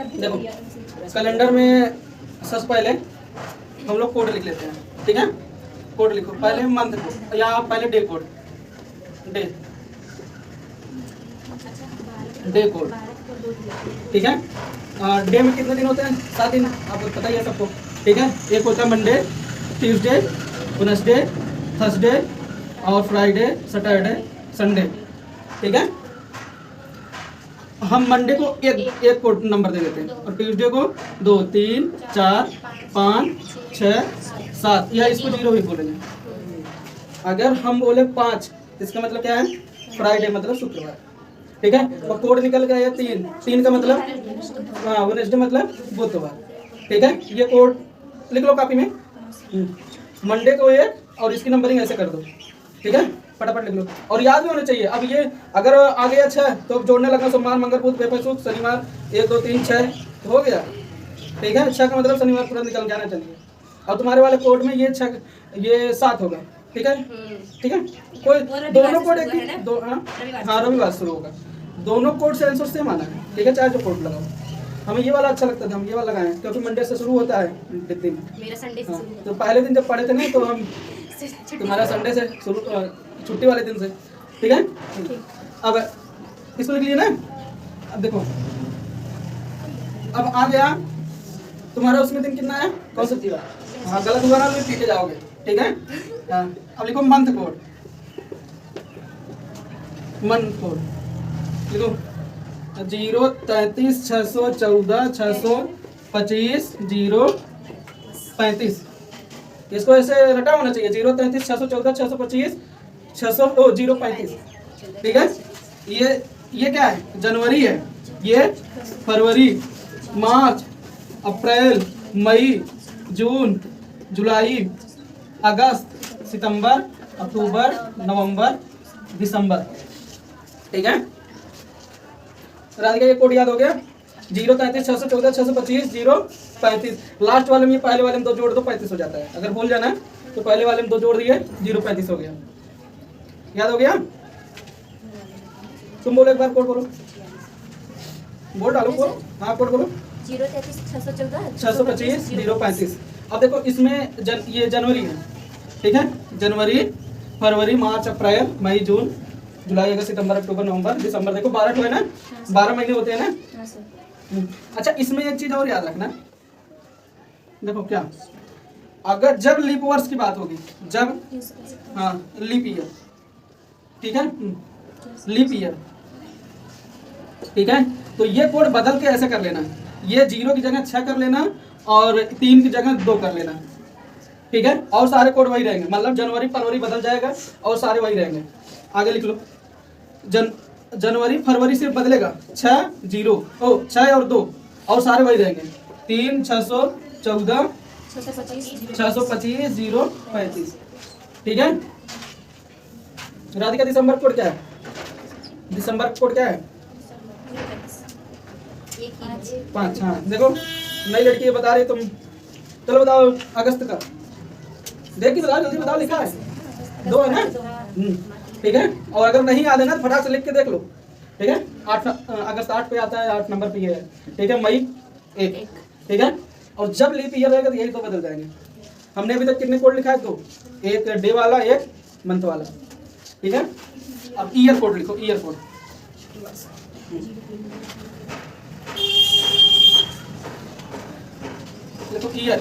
देखो कैलेंडर में सबसे पहले हम लोग कोड लिख लेते हैं, ठीक है। कोड लिखो, पहले मंथ को या पहले डे कोड, डे कोड, ठीक है। डे में कितने दिन होते हैं? 7 दिन, आपको पता ही है सबको, ठीक है। एक होता है मंडे, ट्यूसडे, वेडनेसडे, थर्सडे और फ्राइडे, सैटरडे, संडे, ठीक है। हम मंडे को एक कोड नंबर दे देते हैं और ट्यूसडे को 2, 3, 4, 5, 6, 7 या इसको 0 भी बोलेंगे। अगर हम बोले 5 इसका मतलब क्या है? फ्राइडे मतलब शुक्रवार, ठीक है। और कोड निकल गया है 3 का मतलब हाँ वेडनेसडे मतलब बुधवार, ठीक है। ये कोड लिख लो कॉपी में। मंडे को ये और इसकी नंबरिंग ऐसे कर दो, ठीक है। फटाफट लिख लो और याद भी होना चाहिए। अब ये अगर आ गया 6 तो जोड़ने लगना, सोमवार, मंगल, बुध, बृहस्पति, शुक्र, शनिवार, 1, 2, 3, 6 तो हो गया, ठीक है। 6 का मतलब शनिवार पूरा निकल जाना चाहिए। और तुम्हारे वाले कोड में ये 6 ये 7 होगा, ठीक है, ठीक है। कोई दोनों कोड एक ही हाँ रविवार शुरू होगा। दोनों कोड से आंसर सेम आना है, ठीक है, चाहे जो कोड लगाओ। हमें ये वाला अच्छा लगता था, हम ये वाला लगाए क्योंकि मंडे से शुरू होता है दिन, मेरा संडे से शुरू तो पहले दिन जब पढ़े थे ना तो हम तुम्हारा संडे से शुरू, छुट्टी वाले दिन से, ठीक है। अब इसको लिख लिए ना। अब देखो अब आ गया तुम्हारा उसमें दिन कितना है, कौन सा दिया? हाँ गलत हुआ ना तो पीछे जाओगे, ठीक है। हाँ अब लिखो मंथ कोड, मंथ कोड लिखो 0, 33, 614, 625, 0, 35। इसको ऐसे रटा होना चाहिए 0, 33, 614, 625, 0, 35, ठीक है। ये क्या है? जनवरी है, ये फरवरी, मार्च, अप्रैल, मई, जून, जुलाई, अगस्त, सितंबर, अक्टूबर, नवंबर, दिसंबर, ठीक है। राधिका ये कोड याद हो गया? 0, 33, 614, 625, 0, 35। लास्ट वाले में पहले वाले में 2 जोड़ दो 35 हो जाता है। अगर भूल जाना तो पहले वाले में 2 जोड़ दिए 0, 35 हो गया। याद हो गया? तुम बोलो एक बार कोड बोलो, बोल डालो कोड। हाँ कोड बोलो 0, 33, 614, 625, 0, 35। अब देखो इसमें ये जनवरी है, ठीक है। जनवरी, फरवरी, मार्च, अप्रैल, मई, जून, जुलाई, अगस्त, सितंबर, अक्टूबर, नवंबर, दिसंबर। देखो 12 तो है ना, 12 महीने होते हैं ना। अच्छा इसमें एक चीज और याद रखना, देखो क्या, अगर जब लीप वर्ष की बात होगी, जब हाँ लीप ईयर, ठीक है, लीप ईयर, ठीक है, तो ये कोड बदल के ऐसे कर लेना, ये 0 की जगह 6 कर लेना और 3 की जगह 2 कर लेना, ठीक है। और सारे कोड वही रहेंगे, मतलब जनवरी फरवरी बदल जाएगा और सारे वही रहेंगे। आगे लिख लो जनवरी फरवरी सिर्फ बदलेगा 6, 6 और 2 और सारे वही रहेंगे 3, 614, 625, 0, 35, ठीक है। राधिका दिसंबर कोड क्या है? दिसंबर कोड क्या है? 5। हाँ देखो नई लड़की ये बता रही तुम, चलो बताओ अगस्त का, देख के बताओ, जल्दी बताओ, लिखा है 2 है ना, ठीक है। और अगर नहीं याद है ना तो फटाक से लिख के देख लो, ठीक है। 8 अगस्त 8 पे आता है, 8 नंबर पे ये है, ठीक है। मई 1, ठीक है। और जब लीप ईयर रहेगा तो यही 2 बदल जाएंगे। हमने अभी तक कितने कोड लिखा है? 2, एक डे वाला, एक मंथ वाला, ठीक है। अब ईयर कोड लिखो, ईयर कोड लिखो, ईयर,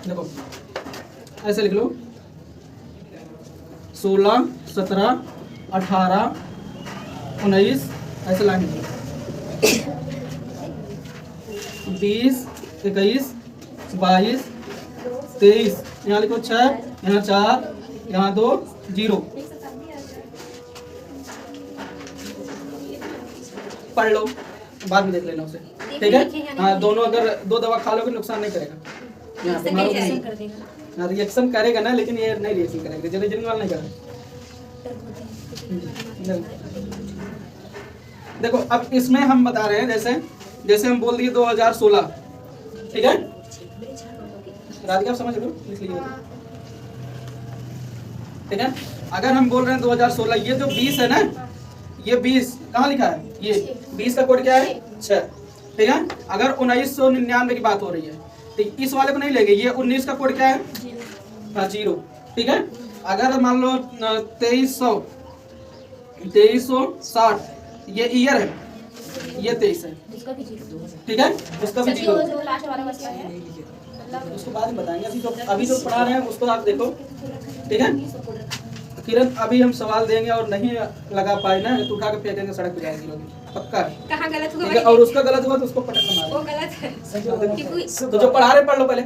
देखो ऐसे लिख लो 16, 17, 18, 19 ऐसे लाइन 20, 21, 22, 23, यहाँ लिखो 6, यहाँ 4, यहाँ 2, 0, पढ़ लो बाद में देख लेना उसे, ठीक है। हाँ दोनों अगर 2 दवा खा लोगे नुकसान नहीं करेगा, यहाँ रिएक्शन करेगा ना, लेकिन ये नहीं रिएक्शन करेगा, रीजनिंग वाला नहीं करेगा। देखो अब इसमें हम बता रहे हैं, जैसे हम बोल दिए 2016, ठीक है। राधिका आप समझ लो, लिख लीजिए, ठीक है। अगर हम बोल रहे हैं 2016, ये जो 20 है ना, ये 20 कहाँ लिखा है, ये 20 का कोड क्या है 6, ठीक है। अगर 1999 की बात हो रही है तो इस वाले को नहीं लेंगे, ये 19 का कोड क्या है, हाँ 0, ठीक है। अगर मान लो 2360 ये ईयर है, ये 23 है, उसका भी 0, ठीक है, उसका भी 0। जो लास्ट वाला बचता है उसको बाद में बताएंगे, अभी जो पढ़ा रहे हैं उसको आप देखो, ठीक है। किरण अभी हम सवाल देंगे और नहीं लगा पाए ना तो उठा के फेंकेंगे, सड़क पे जाएगी पक्का है, कहाँ गलत हुआ ठीक है। और उसका गलत हुआ तो उसको पटक के वो मारेंगे। गलत है तो जो पढ़ा रहे पढ़ लो पहले,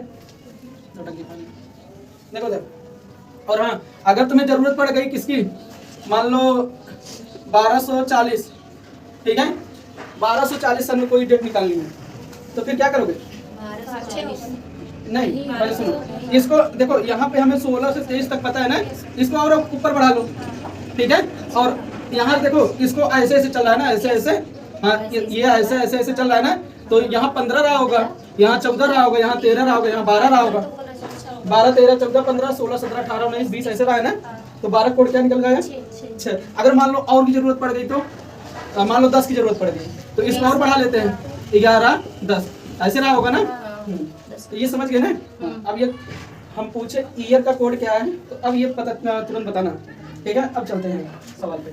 देखो देखो। और हाँ, अगर तुम्हें जरूरत पड़ गई किसकी, मान लो 1240, ठीक है, 1240 सन में कोई डेट निकालनी है तो फिर क्या करोगे, नहीं पहले सुनो, इसको देखो यहाँ पे हमें 16 से 23 तक पता है ना, इसको और ऊपर बढ़ा लो, ठीक है। और यहाँ देखो इसको ऐसे ऐसे चल रहा है ना, ऐसे ऐसे, हाँ ये ऐसे ऐसे ऐसे चल रहा है ना, तो यहाँ 15 रहा होगा, यहाँ 14 रहा होगा, यहाँ 13 रहा होगा, यहाँ 12 रहा होगा, 12 13 14 15 16 17 18 19 20 ऐसे रहा है ना, तो 12 कोड क्या निकल गया 6। अगर मान लो और की जरूरत पड़ गई तो मान लो 10 की जरूरत पड़ गई तो इसको और बढ़ा लेते हैं, 11 10 ऐसे रहा होगा ना, तो ये समझ गए ना। अब ये हम पूछे ईयर का कोड क्या है, तो अब ये पता तुरंत बताना, ठीक है। अब चलते हैं सवाल पे,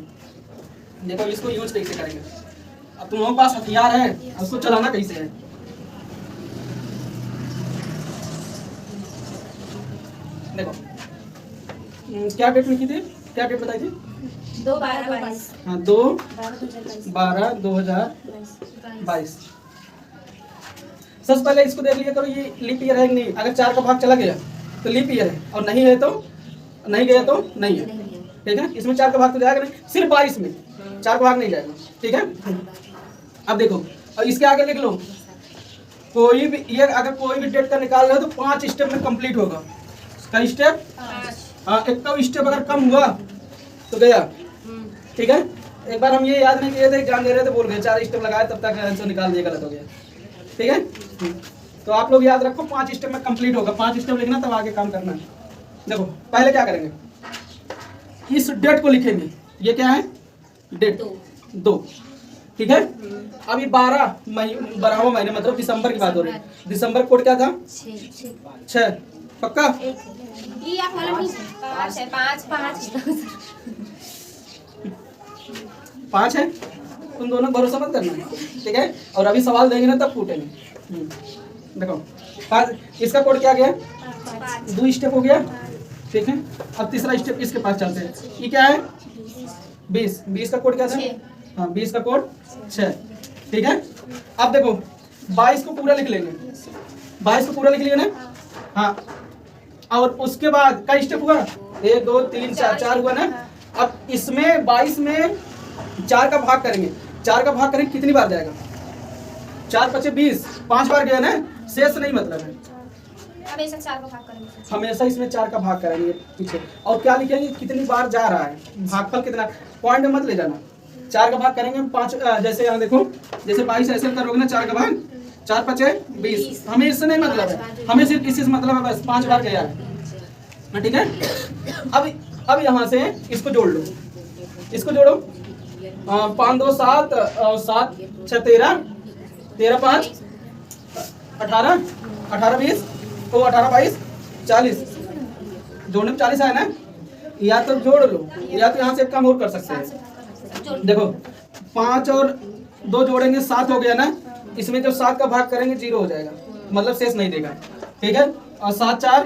देखो इसको यूज कैसे करेंगे। अब तुम्हारे पास हथियार है, उसको चलाना कैसे है, देखो क्या डेट लिखी थी, क्या डेट बताई थी, 2/12/22, हाँ 2/12/2022। सबसे पहले इसको देख लिया करो, ये लीप ईयर है कि नहीं। अगर 4 का भाग चला गया तो लीप ईयर है, और नहीं है तो नहीं गया तो नहीं है, ठीक है। इसमें 4 का भाग तो जाएगा नहीं, सिर्फ 22 में 4 का भाग नहीं जाएगा, ठीक है। अब देखो, और इसके आगे लिख लो, कोई भी ये अगर कोई भी डेट का निकाल रहे हो तो 5 स्टेप में कंप्लीट होगा। कई स्टेप, हाँ एक का स्टेप अगर कम हुआ तो गया, ठीक है। एक बार हम ये याद नहीं किए थे, एग्जाम दे रहे थे भूल गए, 4 स्टेप लगाए तब तक आंसर निकाल दिया, गलत हो गया, ठीक है। तो आप लोग याद रखो 5 स्टेप में कंप्लीट होगा, 5 स्टेप लिखना तब आगे काम करना है। देखो पहले क्या करेंगे, इस डेट को लिखेंगे, ये क्या है डेट 2, ठीक है। अब ये 12वां महीने मतलब दिसंबर की बात हो रही है, दिसंबर कोड क्या था 6, पक्का। ये आप वाला भी 5 है, 5 है, तुम दोनों भरोसा मत करना, ठीक है। और अभी सवाल देंगे ना तब फूटेंगे। देखो 5, इसका कोड क्या गया, 2 स्टेप हो गया, ठीक है। अब तीसरा स्टेप इसके पास चलते हैं, ये क्या है 20 का कोड क्या था, हाँ 20 का कोड 6, ठीक है। अब देखो 22 को पूरा लिख लेंगे, 22 को पूरा लिख लिया ना, हाँ। और उसके बाद का स्टेप हुआ 1 2 3 4 हुआ ना। अब इसमें 22 में 4 का भाग करेंगे, 4 का भाग करेंगे कितनी बार जाएगा, 4 5 20, 5 बार गया ना, शेष नहीं मतलब है, हमेशा 4 का भाग करेंगे, हमेशा इसमें 4 का भाग करेंगे पीछे। और क्या लिखेंगे कितनी बार जा रहा है, भागफल कितना, पॉइंट में मत ले जाना, 4 का भाग करेंगे 5, जैसे यहाँ देखो, जैसे 22 ऐसे करोगे ना, 4 का भाग 4 5 20, हमें इससे नहीं मतलब है, हमें सिर्फ इसी से मतलब है, बस 5 बार गया है, ठीक है। अब यहाँ से इसको जोड़ लो, इसको जोड़ो, 5 2 7 7 6 13 13 5 18 18 20 तो 18 22 40, जोड़ने में 40 आया ना, या तो जोड़ लो या तो यहाँ से एक काम और कर सकते हैं। देखो 5 और 2 जोड़ेंगे 7 हो गया ना, इसमें जब 7 का भाग करेंगे 0 हो जाएगा, मतलब शेष नहीं देगा, ठीक है। और 7 4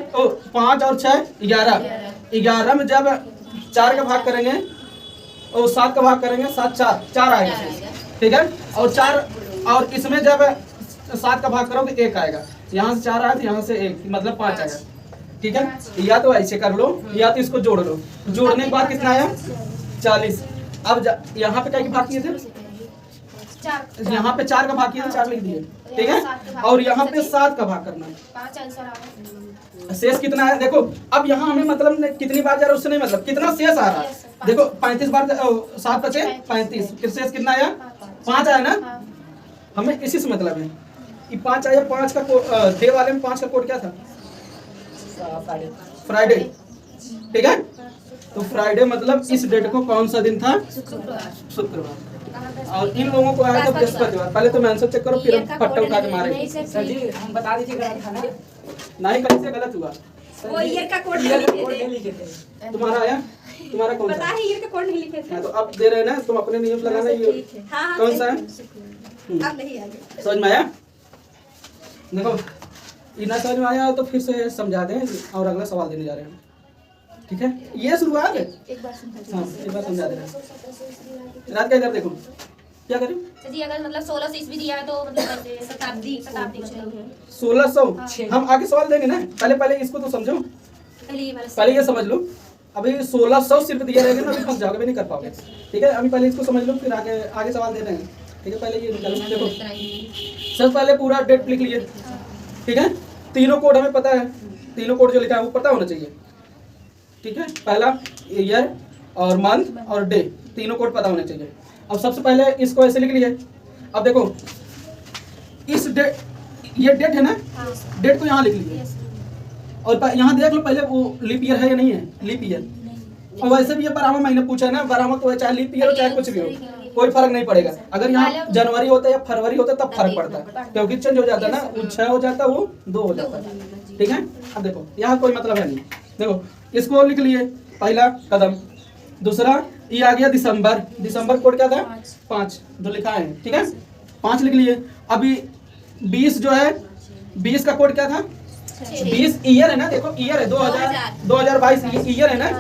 5 और 6 11, 11 में जब 4 का भाग करेंगे और 7 का भाग करेंगे 7 4 आएगा, ठीक है। और 4 और इसमें जब 7 का भाग करोगे 1 आएगा, यहाँ से 4 आया तो यहाँ से 1 मतलब 5 आएगा, ठीक है। या तो ऐसे कर लो या तो इसको जोड़ लो, जोड़ने के बाद कितना आया 40। अब यहाँ पे क्या भाग किए थे, यहाँ पे 4 का भाग किया 4 लिख दिए, ठीक है। और यहाँ पे 7 का भाग करना है, शेष कितना है देखो। अब यहाँ हमें मतलब कितनी बार जा रहा है उससे नहीं मतलब, कितना शेष आ रहा है देखो, 35 बार 7 बचे 35, फिर शेष कितना आया 5 आया ना, हमें इसी से मतलब है। ये 5 आया, 5 का डे वाले में 5 का कोड क्या था फ्राइडे, ठीक है। तो फ्राइडे मतलब इस डेट को कौन सा दिन था? शुक्रवार। शुक्रवार। और इन लोगों को आया था बृहस्पतिवार। पहले तो आंसर चेक करो, फिर हम पट्टा उठा के मारेंगे। सर जी हम बता दीजिए गलत था ना। नहीं, कहीं से गलत हुआ। वो ईयर का कोड ईयर का नहीं कोड लिखे नहीं थे। लिखे थे। तुम्हारा आया? तुम्हारा कौन पता सा? है ईयर का कोड नहीं लिखे थे। हाँ, तो अब दे रहे हैं ना, तुम अपने नियम लगाना। ये हाँ कौन सा है? अब नहीं आगे। समझ में आया? देखो, इतना समझ में आया तो फिर से समझा दें और अगला सवाल देने जा रहे हैं। ठीक है, ये शुरुआत है। एक बार समझा। हाँ, एक बार समझा देना। रात का इधर देखो, क्या करें? सर जी अगर मतलब 1600 ईस्वी दिया है तो मतलब ऐसे शताब्दी कुछ नहीं है। 1600। हम आगे सवाल देंगे ना, पहले इसको तो समझो, पहले ये समझ लो। अभी 1600 सिर्फ दिया रहेगा ना, अभी फंस जाओगे, भी नहीं कर पाओगे। ठीक है, अभी पहले इसको समझ लो, फिर आगे सवाल दे रहे हैं। ठीक है, पहले ये निकालो। देखो, सबसे पहले पूरा डेट लिख लिए। ठीक है, तीनों कोड हमें पता है, तीनों कोड जो लिखा है वो पता होना चाहिए। ठीक है, पहला ईयर और मंथ और डे, तीनों कोड पता होने चाहिए। अब सबसे पहले इसको ऐसे लिख लिए। अब देखो, इस डेट, ये डेट है ना, डेट को यहाँ लिख लीजिए। और यहाँ देख लो पहले वो लीप ईयर है या नहीं है, लीप ईयर। और वैसे भी ये 12वां महीना पूछा है ना, 12वां तो चाहे लीप ईयर हो चाहे कुछ भी हो, कोई फर्क नहीं पड़ेगा। अगर यहाँ जनवरी होता है या फरवरी होता है तब फर्क पड़ता है, क्योंकि चेंज हो जाता है ना, वो 6 हो जाता है, वो 2 हो जाता है। ठीक है, अब देखो यहाँ कोई मतलब है नहीं। देखो, इसको लिख लिए, पहला कदम। दूसरा, ये आ गया दिसंबर। दिसंबर कोड क्या था? 5 जो लिखा है। ठीक है, 5 लिख लिए। अभी 20 जो है, 20 का कोड क्या था? 20 ईयर है ना, देखो ईयर है 2022 ईयर है ना,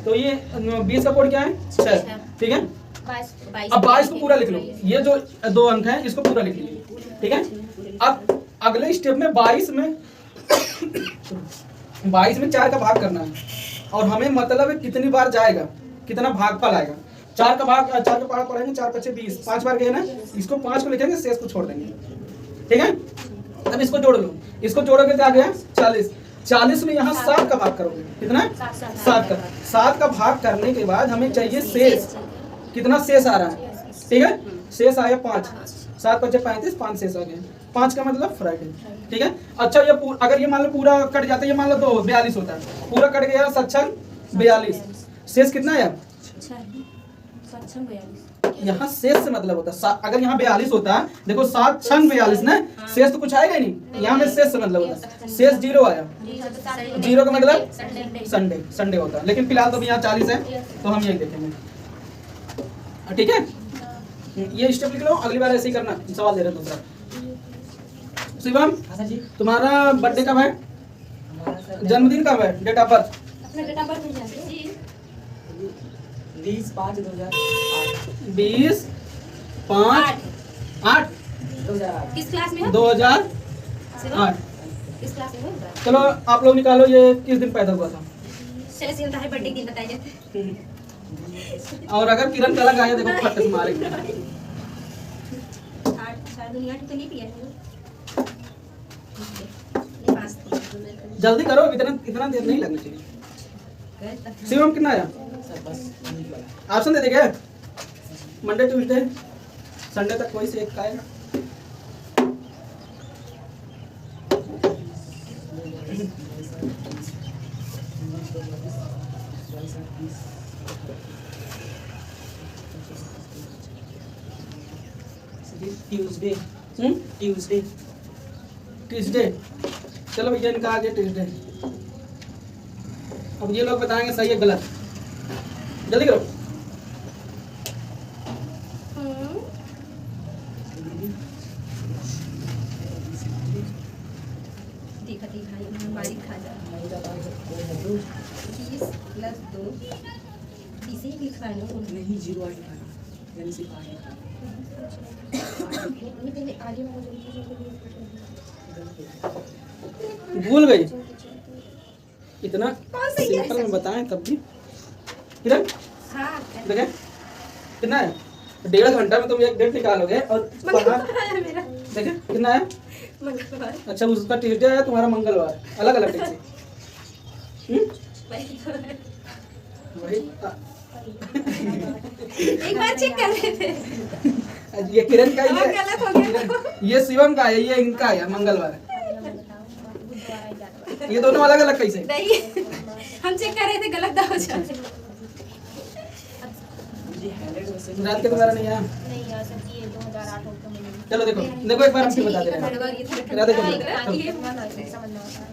तो ये 20 का कोड क्या है? 6। ठीक है, अब 22 को पूरा लिख लो। ये जो 2 अंक है इसको पूरा लिख लीजिए। ठीक है, अब अगले स्टेप में 22 में 4 का भाग करना है। और हमें मतलब है कितनी बार जाएगा, कितना भागफल आएगा। 4 का पाठ पढ़ेंगे, 4 × 5 = 20, 5 बार गए ना, इसको 5 को लिखेंगे, शेष को छोड़ देंगे। ठीक है, अब इसको जोड़ लो। इसको जोड़ोगे क्या गया? 40। 40 में यहाँ 7 का भाग करोगे, कितना? 7 का भाग करने के बाद हमें चाहिए शेष। कितना शेष आ रहा है? ठीक है, शेष आया 5। 7 × 5 = 35, 5 शेष आ गया। 5 का मतलब फ्राइडे। ठीक है, अच्छा ये अगर ये मान लो पूरा कट जाता है, ये मान लो 42 होता है, पूरा कट गया 7 × 42, शेष कितना आया? यहाँ शेष से मतलब होता है, अगर यहाँ 42 होता है, देखो 7 × 42 ना, शेष तो कुछ आएगा ही नहीं। यहाँ में शेष से मतलब होता है, शेष 0 आया। 0 का मतलब संडे होता है, लेकिन फिलहाल तो यहाँ 40 है, तो हम यही देखेंगे। ठीक है, ये स्टेप लिख लो, अगली बार ऐसे ही करना। सवाल दे रहे हैं दूसरा। शिवम, तुम्हारा बर्थडे कब है? जन्मदिन कब है? Date of birth? अपना डेट ऑफ बर्थ नहीं जानते? 20/5/2008। 20/5/8 किस क्लास में हो? 2008। किस क्लास में हो? चलो आप लोग निकालो, ये किस दिन पैदा हुआ था? चलो सिर्फ तुम्हारे बर्थडे दिन बताइए जाते। और अगर किरण का लगाया, देखो फट से मारेंगे। 8 दुनिया की तो नहीं पिया है। जल्दी करो, इतना देर नहीं लगना चाहिए। शिवम कितना आया? ऑप्शन दे देगा, मंडे ट्यूसडे संडे तक कोई से एक का आएगा। ट्यूसडे। चलो भैया, इनका आ गया ट्यूसडे। अब ये लोग बताएंगे सही है गलत, जल्दी करो। नहीं 0 यानी सिर्फ आगे। भूल गई, इतना सिंपल में बताएं तब भी। किरण देखें कितना है? 1.5 घंटा में तुम एक डेट निकालोगे और देखें कितना है? अच्छा, उसका ट्यूसडे है, तुम्हारा मंगलवार, अलग अलग डेट से। वही एक बार चेक कर रहे थे। ये किरण का ही है, गलत हो गया। ये शिवम का है, ये इनका है मंगलवार। ये दोनों अलग अलग कैसे? नहीं, हम चेक कर रहे थे, गलत हो जाए। रात के तुम्हारा नहीं आया। नहीं यार सर जी, ये 2008 होता है। चलो देखो देखो एक बार हम फिर बता दे रहे हैं। रात देखो समझना होता है।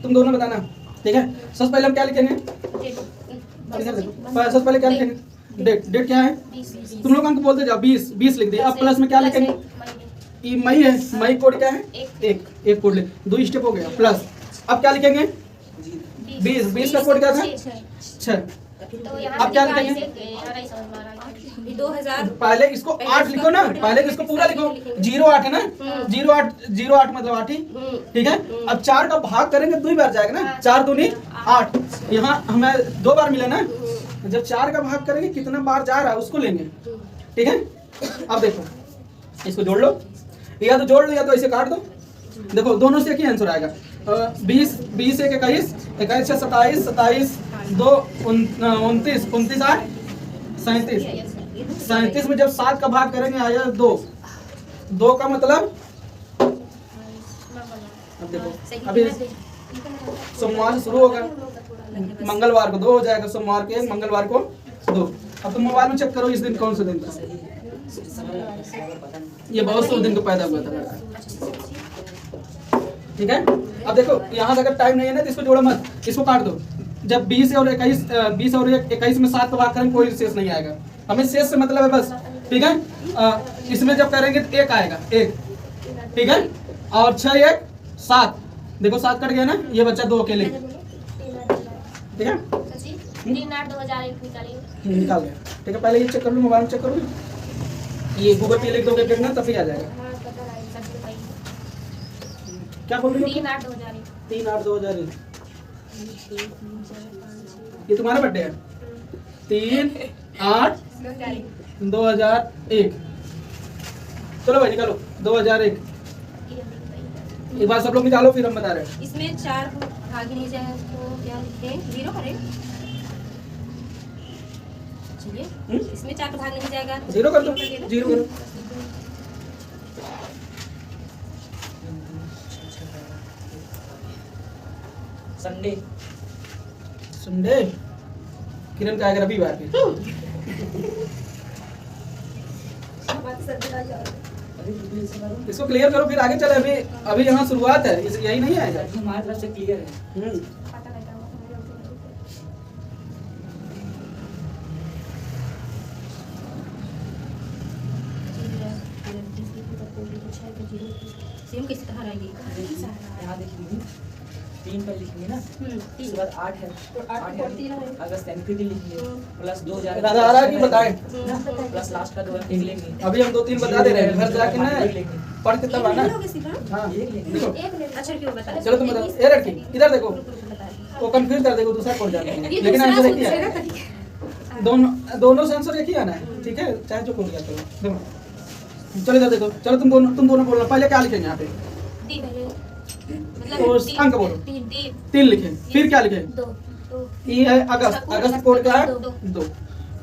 तुम दोनों बताना, ठीक है। सबसे पहले हम क्या लिखेंगे? सबसे पहले क्या लिखेंगे? डेट। डेट क्या है? तुम लोग अंक बोलते जाओ। 20 लिख दिए। अब प्लस में क्या लिखेंगे? ये मई है, मई कोड क्या है? एक कोड लिख, 2 स्टेप हो गया। प्लस अब क्या लिखेंगे? 20 का कोड क्या था? 6। तो यहाँ अब क्या लिखा लिखेंगे? इसे, यार नहीं समझ में आ रहा है। 2000 पहले इसको 8 लिखो ना, पहले इसको पूरा लिखो। 08 है ना, 08 मतलब 8 ही, ठीक है। अब 4 का भाग करेंगे 2 बार जाएगा ना, 4 दूनी 8। यहाँ हमें 2 बार मिला ना, जब 4 का भाग करेंगे कितना बार जा रहा है उसको लेंगे, ठीक है। अब देखो इसको जोड़ लो, या तो जोड़ लो या तो ऐसे काट दो। देखो दोनों से एक ही आंसर आएगा। 20 1 21 21 6 27 27 2 29 29 8 37 में जब 7 का भाग करेंगे आया 2 का मतलब, अब देखो अभी सोमवार से शुरू होगा, मंगलवार को 2 हो जाएगा, सोमवार के मंगलवार को 2। अब तुम मोबाइल में चेक करो इस दिन कौन सा दिन था। ये बहुत से दिन को पैदा हुआ था लड़का, ठीक है। अब देखो यहाँ से अगर टाइम नहीं है ना तो इसको जोड़ो मत, इसको काट दो। जब 20 और 21 में 7 का भाग करेंगे कोई शेष नहीं आएगा, हमें शेष से मतलब है बस, ठीक है। इसमें जब करेंगे तो 1 आएगा, 1, ठीक है। और 6 1 7, देखो 7 कट गया ना, ये बच्चा 2 अकेले, ठीक है। 3/8/2001 निकालिए। निकाल गया, ठीक है। पहले ये चेक कर लो, मोबाइल में चेक करो, ये गूगल पे लिख दोगे कितना तभी आ जाएगा। क्या बोल रही हो? 3/8/2001। 3/8/2001 ये तुम्हारा बर्थडे है। 3/8/2001। चलो भाई निकालो 2001। एक बार सब लोग निकालो फिर हम बता रहे हैं। इसमें 4 भाग नहीं जाए तो क्या लिखें? 0 करें। चलिए इसमें 4 का भाग नहीं जाएगा, 0 कर दो, 0 करो। संडे किरण का आएगा रविवार के। इसको क्लियर करो फिर आगे चले। अभी यहाँ शुरुआत है, इस यही नहीं आएगा। हमारी तरफ से क्लियर है। सेम किस तरह आएगी? यहाँ देखिए 3 पर लिखेंगे ना, उसके बाद 8 है, 8 है अगस्त एनपीटी लिखेंगे, प्लस 2 राधा आ रहा है कि बताएं? प्लस लास्ट का 2 लेंगे। अभी हम 2-3 बता दे रहे हैं, घर जाके ना पढ़ के तब आना। हाँ देखो अच्छा क्यों बता? चलो तुम बताओ। ये लड़की इधर देखो, वो कंफ्यूज कर देगा, दूसरा खोल जाता है, लेकिन आंसर एक ही है। दोनों से आंसर एक ही आना है, ठीक है, चाहे जो खोल जाता हो। देखो चलो इधर देखो, चलो तुम दोनों बोलना। पहले क्या लिखेंगे यहाँ पे? तो अंक बोलो। 3 लिखें, फिर क्या लिखें? 2। ये है अगस्त, अगस्त कोड क्या है? 2,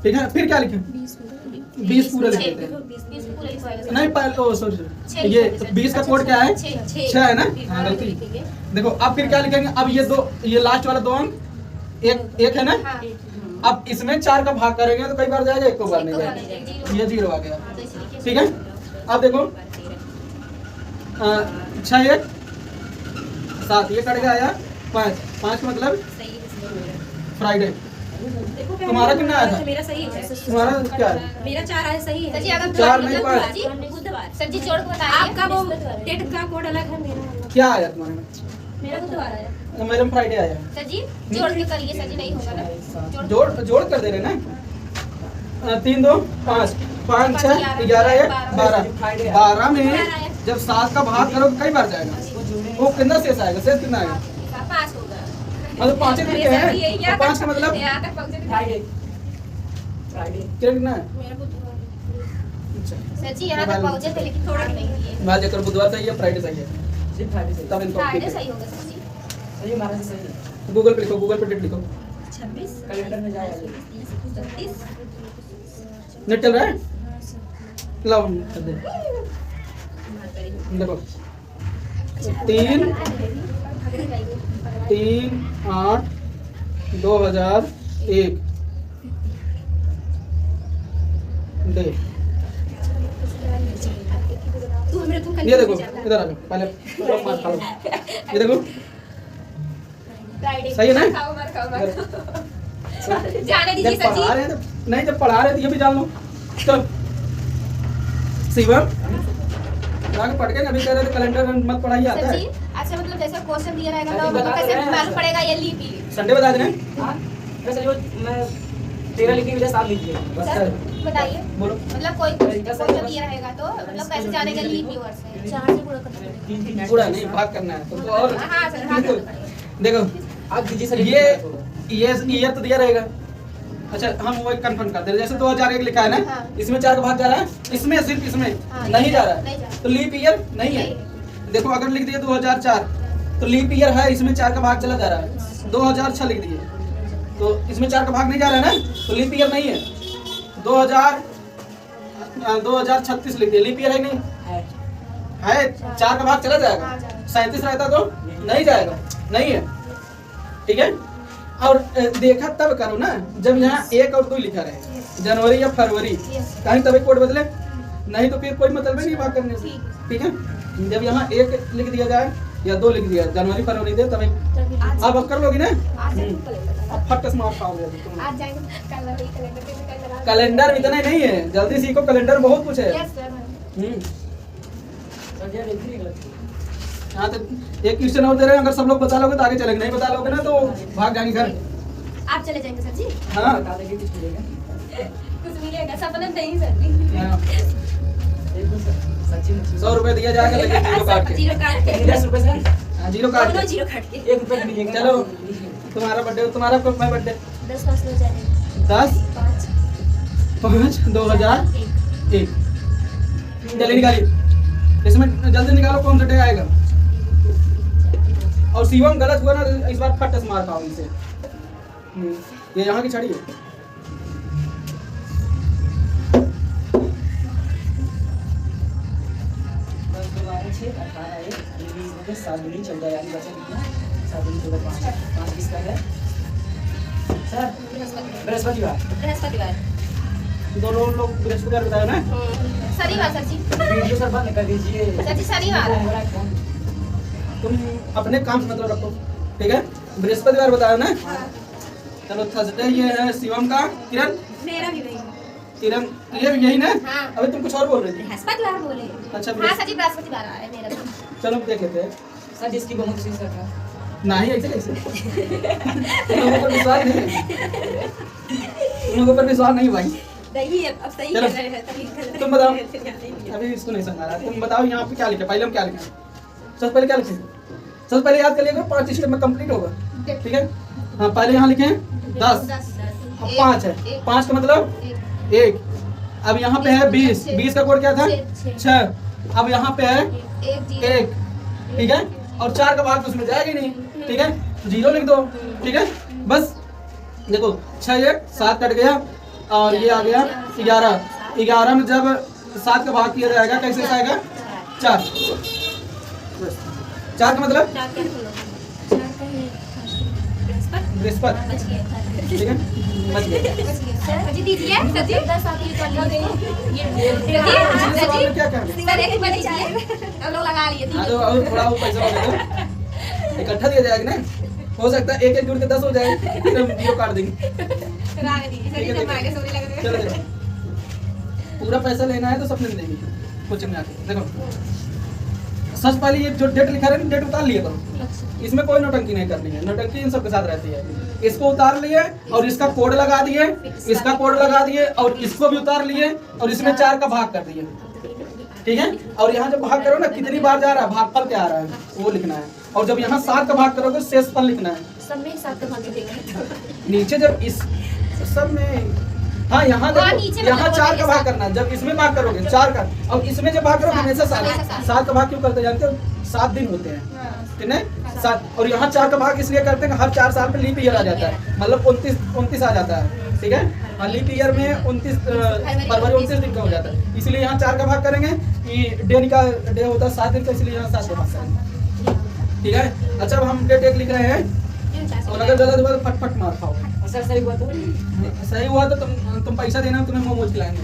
ठीक है। फिर क्या लिखें? 20 पूरा लिख देते हैं। नहीं पहले सॉरी ये 20 का कोड क्या है? 6 है ना, हाँ गलती। देखो अब फिर क्या लिखेंगे? अब ये लास्ट वाला 2 अंक एक है ना, अब इसमें 4 का भाग करेंगे तो कई बार जाएगा, 1 बार नहीं जाएगा, ये 0 आ गया, ठीक है। अब देखो 6 1 7, ये कट गया आया 5 मतलब फ्राइडे। तुम्हारा कितना आया था? मेरा सही है। तुम्हारा क्या है? मेरा 4 आया सही है। 4 नहीं 5। बुधवार। सर जी जोड़ के बताइए। आपका वो डेट का कोड अलग है, मेरा क्या आया तुम्हारे में? मेरा बुधवार आया। मेरे में फ्राइडे आया। सर जी जोड़ के करिए, सर जी नहीं होगा ना। जोड़ कर दे रहे ना। 3 2 5 5 6 11 1 12 12 में जब 7 का भाग करो तो कई बार जाएगा, वो कितना शेष आएगा? शेष कितना आएगा? 5 होगा। मतलब 5 ही लिखे हैं, 5 का मतलब यहाँ तक पहुँचे थे। कितना है? मेरा बुधवार। अच्छा सर जी यहाँ तक पहुँचे थे लेकिन थोड़ा नहीं किए। मैं देखकर बुधवार सही है, फ्राइडे सही है, तब इनको फ्राइडे सही होगा सर जी। सही हमारा से सही है। गूगल पे लिखो, गूगल पे डेट लिखो। 26 कैलेंडर में जाएगा। 36 नेट चल रहा है? लाओ कर दे। देखो 3 3 8 2001 दे। ये देखो इधर आ जाओ पहले मार खा लो। ये देखो सही है ना? जाने दीजिए जब सर जी। पढ़ा रहे हैं नहीं, जब पढ़ा रहे हैं तो ये भी जान लो। चल शिवम आगे पढ़ के अभी कह रहे थे कैलेंडर मत पढ़ाइए आता सर है। जी अच्छा मतलब जैसे क्वेश्चन दिया रहेगा सर तो जी, बता कैसे रहे हैं। मालूम पड़ेगा ये लीप ईयर? संडे बता देना। हाँ वैसे जो मैं 13 लिखने के लिए 7 लिख दिया बस। सर बताइए बोलो। मतलब कोई क्वेश्चन दिया रहेगा तो मतलब कैसे जानेगा लीप ईयर से? 4 से पूरा करना तीन पूरा नहीं भाग करना है तुमको। और हाँ सर हाँ सर। देखो आप दीजिए सर। ये तो दिया रहेगा। अच्छा हम वही कंफर्म करते हैं। जैसे 2001 लिखा है ना, हाँ। इसमें 4 का भाग जा रहा है, इसमें सिर्फ इसमें हाँ, नहीं जा रहा नहीं जा है, रहा। तो लीप ईयर नहीं है। देखो अगर लिख दिए 2004 तो लीप ईयर है, इसमें 4 का भाग चला जा रहा है। 2006 लिख दिए तो इसमें 4 का भाग नहीं जा रहा है ना, तो लीप ईयर नहीं है। 2036 लिख दिए, लीप ईयर है नहीं है, 4 का भाग चला जाएगा। 37 रहता तो नहीं जाएगा, नहीं है। ठीक है। और देखा तब करो ना जब यहाँ 1 और 2 लिखा रहे, जनवरी या फरवरी, कहीं तभी कोड बदले, नहीं तो फिर कोई मतलब नहीं भाग करने से। ठीक है। जब यहाँ 1 लिख दिया जाए या 2 लिख दिया, जनवरी फरवरी दे तभी अब कर लोगी ना। अब फट से मार पाओगे तुम। आज जाएंगे कैलेंडर कैलेंडर इतना ही नहीं है, जल्दी सीखो। कैलेंडर बहुत कुछ है। Yes sir. सर यार एक ही गलत। हाँ तो एक क्वेश्चन और दे रहे हैं, अगर सब लोग बता लोगे तो आगे चलेंगे, नहीं बता लोगे ना तो भाग जाएंगे घर। आप चले जाएंगे सर जी? हाँ बता देंगे कुछ मिलेगा। कुछ मिलेगा सपना नहीं सर जी। हाँ। एक सर सच्ची में 100 रुपए दिया जाएगा, लेकिन जीरो काट के। जीरो काट के 10 रुपए सर। हाँ, जीरो काट दोनों के। जीरो काट के 1 रुपए मिलेगा। चलो तुम्हारा बर्थडे, तुम्हारा कब मैं बर्थडे? 10 5 हो जाएगा 10 5 5 2001। जल्दी निकालिए, इसमें जल्दी निकालो कौन सा डे आएगा। और शिवम गलत हुआ ना तो इस बार फट से मार पाओ इनसे। ये यहाँ की छड़ी है। बृहस्पतिवार। बृहस्पतिवार दोनों लोग बृहस्पतिवार बताया ना। शनिवार सर जी। वीडियो सर बंद कर दीजिए। सर जी शनिवार। तुम अपने काम से मतलब रखो। ठीक है। बृहस्पतिवार बताया ना। चलो थर्सडे ये है शिवम का। किरण मेरा भी वही किरण ये भी यही ना। हाँ। अभी तुम कुछ और बोल रही थी। बृहस्पतिवार बोले। अच्छा हाँ सर जी बृहस्पतिवार आ रहा है मेरा भी। चलो देख लेते हैं। सर जिसकी बहुत सी सर था। नहीं ऐसे कैसे तुम लोगों पर विश्वास नहीं है। तुम लोगों पर विश्वास नहीं भाई। नहीं अब सही चलो। कर रहे हैं तभी। तुम बताओ। अभी इसको नहीं समझ आ रहा। तुम बताओ यहाँ पे क्या लिखा, पहले हम क्या लिखे। सबसे पहले क्या लिखे, सबसे पहले याद करिएगा, 5 स्टेप में कंप्लीट होगा। ठीक है। हाँ पहले यहाँ लिखे 10, अब 5 है, 5 का मतलब 1। अब यहाँ पे है 20, 20 का कोड क्या था 6। अब यहाँ पे है 1। ठीक है। और 4 का भाग तो उसमें जाएगा ही नहीं। ठीक है। 0 लिख दो। ठीक है। बस देखो 6 1 7 कट गया और ये आ गया 11। 11 में जब 7 का भाग किया जाएगा कैसे आएगा 4। 4 का मतलब बृहस्पति। ठीक है। बच गया। सर जी दीजिए सर जी 10 आप ये कर लीजिए। पिछले सवाल में क्या क्या है? सर एक मिनट चाहिए हम लोग लगा लिए हाँ तो और थोड़ा वो पैसा बचा दो, इकट्ठा दिया जाएगा ना। हो सकता है 1 1 जुड़ के 10 हो जाए, फिर हम 0 काट देंगे। लगा दीजिए सर जी जब आगे सोने लगे। चलो देखो पूरा पैसा लेना है तो सपने में देंगे कोचिंग में आके। देखो सबसे पहले ये जो डेट लिखा है डेट उतार लिया करो। इसमें कोई नौटंकी नहीं करनी है, नौटंकी इन सबके साथ रहती है। इसको उतार लिए और इसका कोड लगा दिए, इसका कोड लगा दिए और इसको भी उतार लिए और इसमें 4 का भाग कर दिए। ठीक है। और यहाँ जब भाग करो ना कितनी बार जा रहा है, भागफल क्या आ रहा है वो लिखना है। और जब यहाँ 7 का भाग करोगे शेषफल लिखना है। सब में 7 का भाग देखा नीचे जब इस सब में हाँ यहाँ वहाँ देखो, नीचे यहाँ मतलब 4 का बोलेंगे भाग करना है। जब इसमें भाग करोगे 4 का और इसमें जब भाग करोगे हमेशा 7 का भाग क्यों करते हैं जानते हो? 7 दिन होते हैं। ठीक है 7। और यहाँ 4 का भाग इसलिए करते हैं कि हर 4 साल पे लीप ईयर आ जाता है, मतलब 29 आ जाता है। ठीक है। और लीप ईयर में 29 फरवरी 29 दिन का हो जाता है, इसलिए यहाँ 4 का भाग करेंगे कि डे का डे होता है 7 दिन का, इसलिए यहाँ 7 का भाग करेंगे। ठीक है। अच्छा अब हम डेट 1 लिख रहे हैं और अगर गलत हुआ तो फट फट मार खाओ। और सर सही हुआ तो सही हुआ तो तुम पैसा देना, तुम्हें मोमोज खिलाएंगे।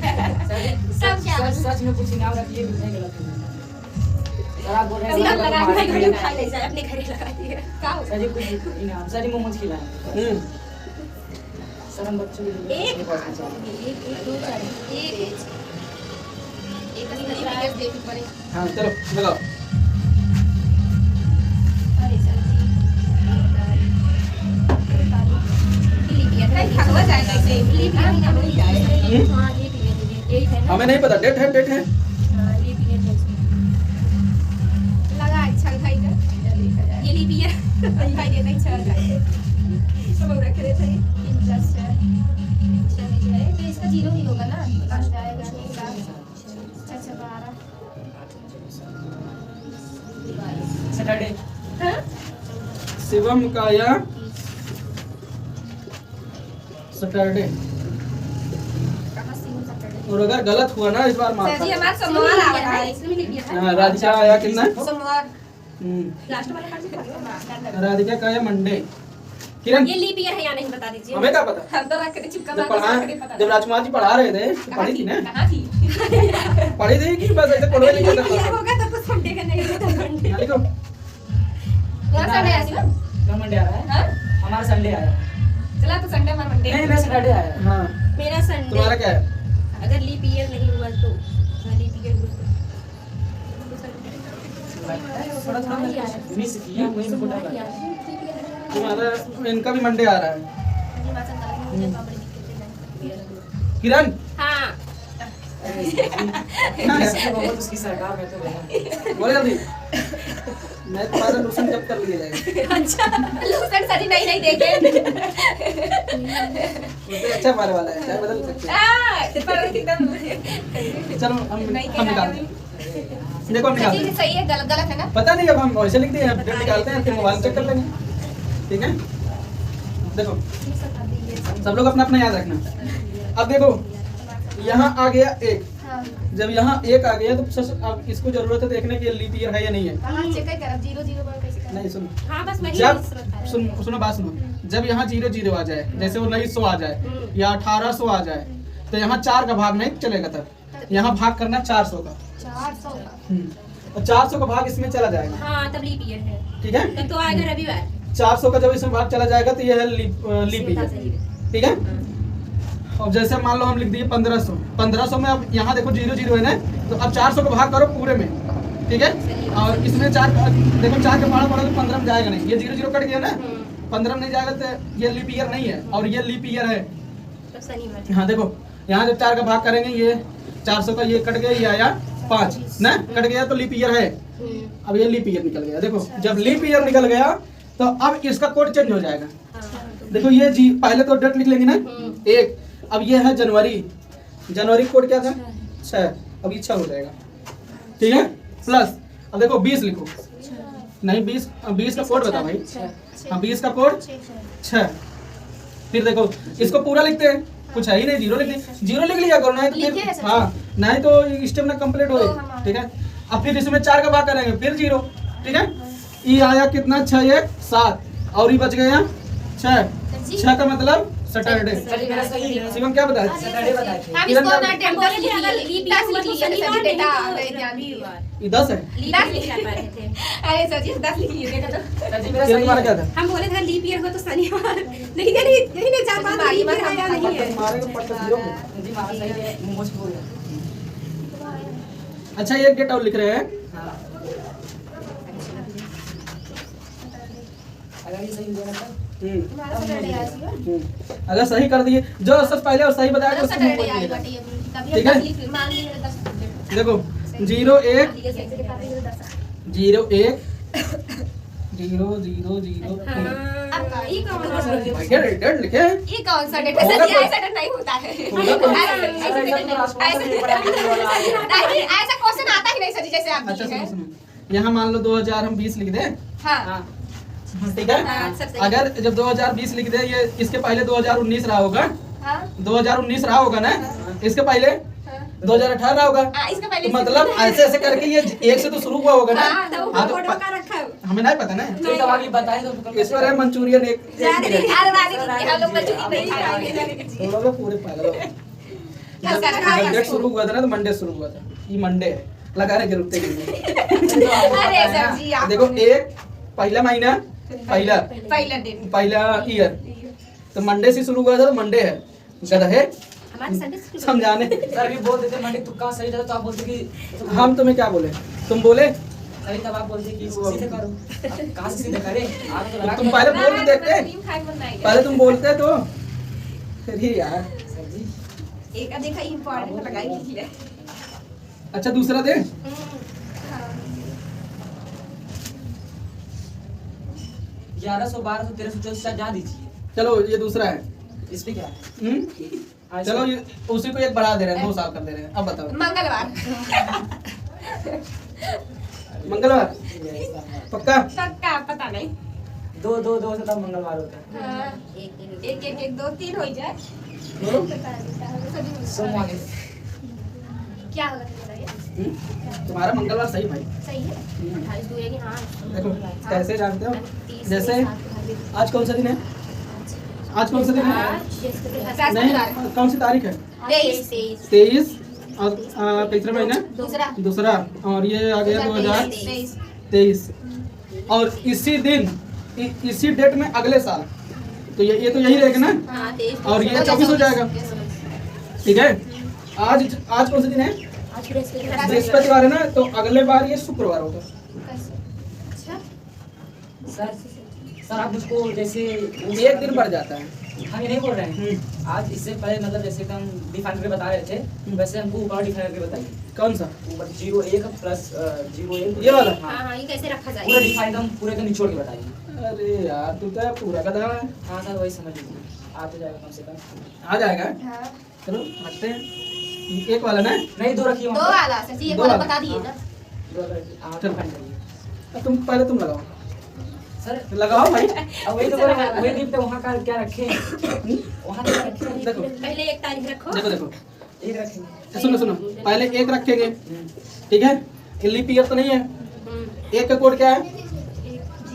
सच में कुछ इनाम रखिए, नहीं गलत है। सर आप बोल रहे सिर्फ लगा के हैं घर में खा ले जाए, अपने घर लगा दिए का हो सर जी कुछ इनाम, सर जी मोमोज खिलाएं। सर हम बच्चों के लिए एक नहीं पहुंचना चाहिए। हाँ चलो लगाओ। हमें नहीं पता, डेट है, डेट है। लगा अच्छा दिखाई दे, ये ली भी है दिखाई देता है, अच्छा दिखाई दे सब रख रहे थे। तो इसका 0 ही होगा ना, लास्ट आएगा अच्छा 12 सैटरडे हाँ शिवम का या सैटरडे। कहाँ से हो सैटरडे? और अगर गलत हुआ ना इस बार मार सर जी खा। हमारा सोमवार आ रहा है, इसमें लिख दिया था हाँ, राधिका आया कितना? सोमवार हम्म, लास्ट वाला कार्ड से राधिका का या मंडे। किरण ये लीप ईयर है या नहीं बता दीजिए। हमें क्या पता? हम तो रख के चिपका जब मार पढ़ा, के पता जब राजकुमार जी पढ़ा रहे थे तो पढ़ी थी ना, कहाँ थी पढ़ी थी कि बस ऐसे पढ़वे लिखे ये करता होगा तो संडे का नहीं होता संडे था। लिखो मेरा संडे आया ना कल मंडे आ रहा है, हां हमारा संडे आया। चला तो संडे हमारा मंडे नहीं मेरा सैटरडे आया। हाँ, मेरा संडे। तुम्हारा क्या है? अगर लीप ईयर नहीं हुआ तो लीप ईयर हुआ थोड़ा थोड़ा मिस किया, वही इनको डर लगा। तुम्हारा इनका भी मंडे आ रहा है। किरण हाँ बहुत उसकी सरकार में तो है। बोले जल्दी, मैं तुम्हारा लूसन जब कर लिया जाएगा। अच्छा लूसन सजी नहीं देखे मुझे अच्छा मारे वाला है, चाहे बदल सकते हैं। चलो हम निकालते हैं। देखो हम निकालते हैं। सही है गलत गलत है ना। पता नहीं, अब हम वैसे लिख दिए, अब डेट निकालते हैं, फिर मोबाइल चेक कर लेंगे। ठीक है, देखो सब लोग अपना अपना याद रखना। अब देखो यहाँ आ गया 1, हाँ जब यहाँ 1 आ गया तो अब इसको जरूरत है देखने की लीप ईयर है या नहीं है। कहाँ चेक कर 0 0 पर कैसे करना? नहीं सुनो, हाँ बस वही जब है। सुनो बात सुनो, जब यहाँ 0 0 आ जाए, जैसे वो 1900 आ जाए या 1800 आ जाए, तो यहाँ 4 का भाग नहीं चलेगा, तब यहाँ भाग करना 400 का। 400 का और 400 का भाग इसमें चला जाएगा। हाँ तब लीप ईयर है, ठीक है, तब तो आएगा रविवार। 400 का जब इसमें भाग चला जाएगा तो यह है लीप ईयर। ठीक है, अब जैसे मान लो हम लिख दिए 1500, 1500 में अब यहाँ देखो 0 0 है ना, तो अब 400 का भाग करो पूरे में। ठीक है, और इसमें 4 देखो 4 के पढ़ा तो 15 में जाएगा नहीं, ये 0 0 कट गया ना, 15 में नहीं जाएगा तो ये लीप ईयर नहीं है, और ये लीप ईयर है। तब शनिवार। हाँ देखो यहाँ जब 4 का भाग करेंगे, ये 400 का ये कट गया, ये आया 5 ना, कट गया तो लीप ईयर है। अब ये लीप ईयर निकल गया। देखो जब लीप ईयर निकल गया तो अब इसका कोड चेंज हो जाएगा। देखो ये जी पहले तो डेट लिख लेंगे ना 1, अब ये है जनवरी, जनवरी कोड क्या था 6, अब ये 6 हो जाएगा। ठीक है, प्लस अब देखो 20 लिखो, नहीं 20 का कोड बता भाई। हाँ 20 का कोड 6। फिर देखो इसको पूरा लिखते हैं, कुछ है ही नहीं, 0 लिख दिए, 0 लिख लिया करो, नहीं तो फिर हाँ नहीं तो स्टेप ना कंप्लीट हो। ठीक है, अब फिर इसमें 4 का भाग करेंगे, फिर 0। ठीक है, ये आया कितना 6 1 7, और ये बच गया 6 का मतलब सैटरडे। मेरा सही है। शिवम क्या बताया? सैटरडे बताए थे। हम इसको ना टेम्पल अगर लीप ईयर हुआ तो शनिवार डेटा आ गए ध्यान ये 10 है। लीप लिख पा रहे थे। अरे सर जी 10 लिख लिए देखा तो। सर जी मेरा किरण सही तुम्हारा क्या है। था? हम बोले थे लीप ईयर हो तो शनिवार नहीं नहीं 4 5 लीप ईयर है या नहीं है। मारे को पट्टा 0 पे। जी हमारा सही है, मोमोज बोल रहे हैं। अच्छा एक डेट और लिख रहे हैं, हाँ। अगर ये सही हुआ तो तुम्हारा सैटरडे आया सी अगर सही कर दिए, जो सबसे पहले और सही बताया उसको मुंह सैटरडे खोल आई दिएगा। बटी अभी तभी ठीक हम है? 10 लिख मान लिए 10 देखो 0 1 ठीक है सही के पास 10 0 1 0 0 0 अब का ये कौन सा क्या डेट लिखे हैं? ये कौन सा डेट है सर जी ऐसा डेट नहीं होता है ऐसा क्वेश्चन आता ही नहीं सर जी जैसे आप अच्छा दिए सुनो हैं। सुनो, यहाँ मान लो 2000 हम 20 लिख दें। हाँ हाँ ठीक है, हाँ, सब सही। अगर जब 2020 लिख दे, ये इसके पहले 2019 रहा होगा, हाँ 2019 रहा होगा ना, इसके पहले हाँ 2018 होगा। इसका पहले तो मतलब ऐसे ऐसे करके ये एक से तो शुरू हुआ होगा ना। हाँ, तो हाँ, तो फोटो का रखा है। हमें नहीं पता ना। तो तब अभी बताए तो इस पर है मंचूरियन एक जाने दे, मिनट। अरे वाले की हम लोग मंचूरियन नहीं खाएंगे, जाने दीजिए। तुम लोग पूरे पागल हो। कल का रखा है जब डेट इसको। शुरू हुआ था ना तो मंडे शुरू हुआ था। ये मंडे है, लगाने की जरूरत ही नहीं अरे सर जी है। आप देखो एक पहला महीना, पहला पहला ईयर, तो मंडे से शुरू हुआ था तो मंडे है। गधे हमारे संडे स्कूल समझाने। सर भी बोल देते मंडे तुक्का सही था तो आप बोलते कि हम तुम्हें क्या बोले, तुम बोले सही तब आप बोलते कि सीधे करो। अब कहाँ से सीधे करे आगे तो लगा तुम के- पहले बोल के देखते, क्रीम खाए मन नहीं पहले तुम बोलते तो फिर ही यार। सर जी एक देखा इंपॉर्टेंट लगाई इसलिए। अच्छा दूसरा दे। 1100 1200 1300 1400 जा दीजिए। चलो ये दूसरा है। इस पे क्या है? हम्म? चलो ये उसी को एक बढ़ा दे रहे हैं, 2 साल कर दे रहे हैं। अब बताओ मंगलवार मंगलवार पक्का? पक्का पता नहीं। दो दो दो से तब मंगलवार होता है। हाँ, एक एक एक 2 3 हो जाए। बोलो। सोमवार क्या होगा बताइए। तुम्हारा मंगलवार सही भाई। सही है 28 दूर की। हाँ देखो कैसे जानते हो, जैसे आज कौन सा दिन है, आज कौन सा दिन है, नहीं कौन सी तारीख है, 23 और तीसरा महीना दूसरा, और ये आ गया 2023, और इसी दिन इसी डेट में अगले साल, तो ये तो यही रहेगा ना, और ये 24 हो जाएगा। ठीक है, आज कौन सा दिन है, बृहस्पतिवार है ना, तो अगले बार ये शुक्रवार होगा। सर सर आप मुझको जैसे एक दिन बढ़ जाता है। हम ये नहीं बोल रहे हैं आज, इससे पहले मतलब जैसे कि हम डिफाइन करके बता रहे थे वैसे हमको ऊपर डिफाइन करके बताइए। कौन सा, ऊपर 01 प्लस 01 ये वाला? हाँ ये कैसे रखा पूरा जाए। डिफाइन हम पूरे का निचोड़ के बताइए। अरे यार तू तो पूरा गधा है। हाँ सर वही समझ लीजिए आ तो जाएगा कम से कम। आ जाएगा, हाँ। चलो रखते हैं। ये एक वाला ना, नहीं दो रखिए दो वाला सची एक वाला बता दिए ना। चल करिए तुम पहले तुम लगाओ, सर। लगाओ भाई। अब वही तो बोल रहे हैं, वही दीप तो वहाँ का क्या रखे वहाँ क्या रखे देखो पहले 1 तारीख रखो। देखो देखो, एक रखेंगे। सुनो सुनो, पहले एक रखेंगे, ठीक है, लीप ईयर तो नहीं है। एक का कोड क्या है,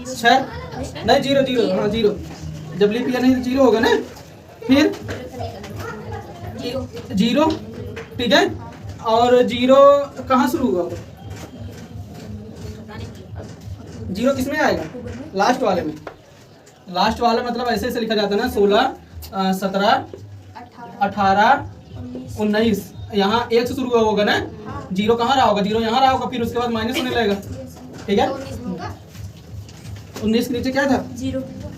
6 नहीं 0 0, हाँ 0, जब लीप ईयर नहीं तो 0 होगा ना, फिर 0, ठीक है, और 0 कहाँ शुरू हुआ, 0 किस में आएगा, लास्ट वाले में। लास्ट वाला मतलब ऐसे ऐसे लिखा जाता है ना, 16 17 18 19, यहाँ 1 से शुरू हुआ होगा ना, 0 कहाँ रहा होगा, 0 यहाँ रहा होगा, फिर उसके बाद माइनस होने लगेगा। ठीक है, 19 के नीचे क्या था,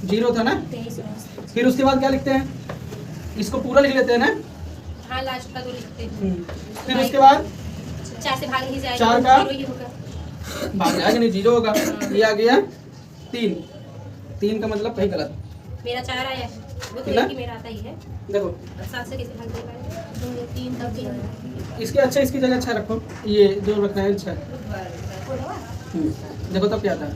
0 था ना, फिर उसके बाद क्या लिखते हैं, इसको पूरा लिख लेते हैं ना। हाँ लास्ट का 2 लिखते हैं। फिर उसके बाद 4 से भाग ही जाएगा, 4 का 0 ही होगा। भाग जाएगा नहीं, 0 होगा। ये आ गया 3 का मतलब कहीं गलत। मेरा 4 आया है, वो तो कितना? एक ही मेरा आता ही है। देखो 7 से कैसे भाग जाएगा, 2 3 तब 3 इसके अच्छा, इसकी जगह अच्छा रखो, ये जो रखना है अच्छा। देखो तब क्या था,